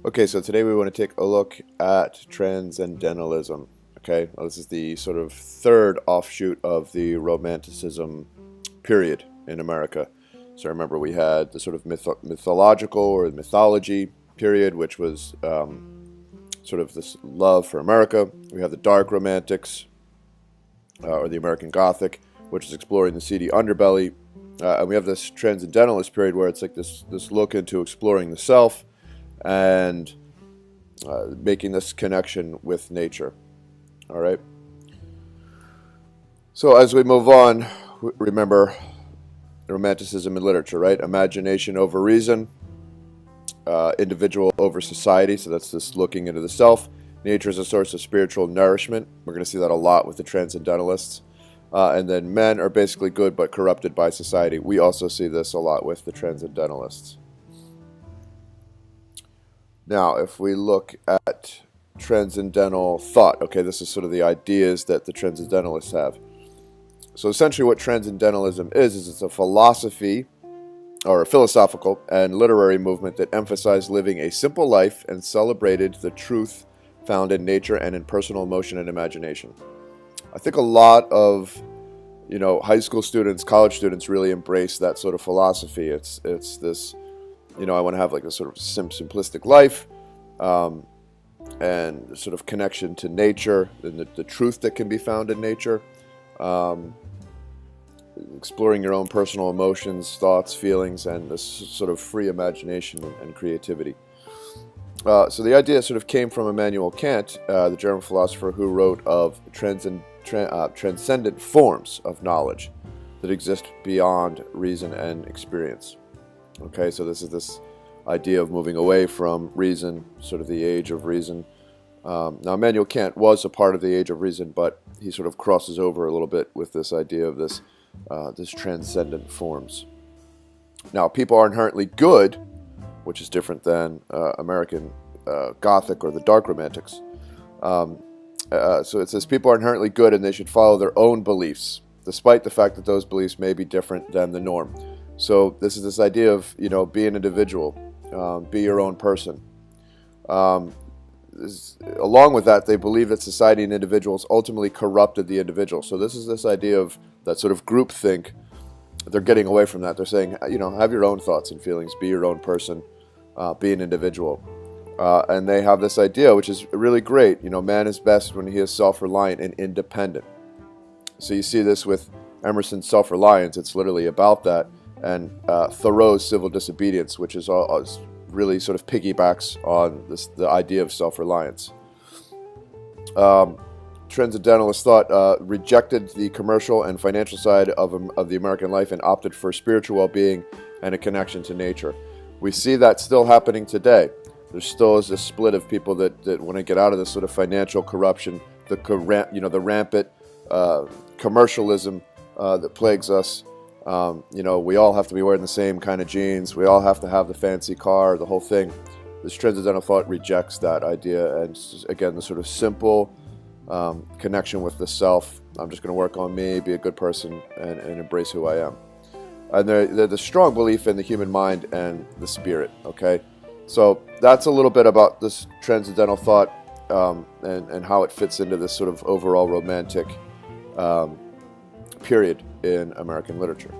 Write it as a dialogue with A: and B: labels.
A: Okay, so today we want to take a look at Transcendentalism. Okay, well, this is the sort of third offshoot of the Romanticism period in America. So remember, we had the sort of mythological or mythology period, which was sort of this love for America. We have the Dark Romantics, or the American Gothic, which is exploring the seedy underbelly. And we have this Transcendentalist period where it's like this look into exploring the self and making this connection with nature. All right. So as we move on, remember Romanticism in literature, right? Imagination over reason, individual over society. So that's this looking into the self. Nature is a source of spiritual nourishment. We're going to see that a lot with the Transcendentalists. And then men are basically good but corrupted by society. We also see this a lot with the Transcendentalists. Now, if we look at transcendental thought, okay, this is sort of the ideas that the Transcendentalists have. So essentially what Transcendentalism is it's a philosophy or a philosophical and literary movement that emphasized living a simple life and celebrated the truth found in nature and in personal emotion and imagination. I think a lot of, high school students, college students really embrace that sort of philosophy. It's this, I want to have like a sort of simplistic life, and sort of connection to nature and the truth that can be found in nature. Exploring your own personal emotions, thoughts, feelings, and this sort of free imagination and creativity. So the idea sort of came from Immanuel Kant, the German philosopher who wrote of transcendent forms of knowledge that exist beyond reason and experience. Okay, so this is this idea of moving away from reason, sort of the age of reason. Now, Immanuel Kant was a part of the age of reason, but he sort of crosses over a little bit with this idea of this transcendent forms. Now, people are inherently good, which is different than American Gothic or the Dark Romantics. So it says people are inherently good and they should follow their own beliefs, despite the fact that those beliefs may be different than the norm. So this is this idea of, be an individual, be your own person. Along with that, they believe that society and individuals ultimately corrupted the individual. So this is this idea of that sort of groupthink. They're getting away from that. They're saying, have your own thoughts and feelings, be your own person, be an individual. And they have this idea, which is really great. Man is best when he is self-reliant and independent. So you see this with Emerson's self-reliance. It's literally about that. And Thoreau's civil disobedience, which is really sort of piggybacks on the idea of self-reliance. Transcendentalist thought rejected the commercial and financial side of the American life and opted for spiritual well-being and a connection to nature. We see that still happening today. There still is a split of people that want to get out of this sort of financial corruption, the rampant commercialism that plagues us. We all have to be wearing the same kind of jeans. We all have to have the fancy car, the whole thing. This transcendental thought rejects that idea. And again, the sort of simple connection with the self. I'm just going to work on me, be a good person, and embrace who I am. And the strong belief in the human mind and the spirit, okay? So that's a little bit about this transcendental thought and how it fits into this sort of overall romantic period in American literature.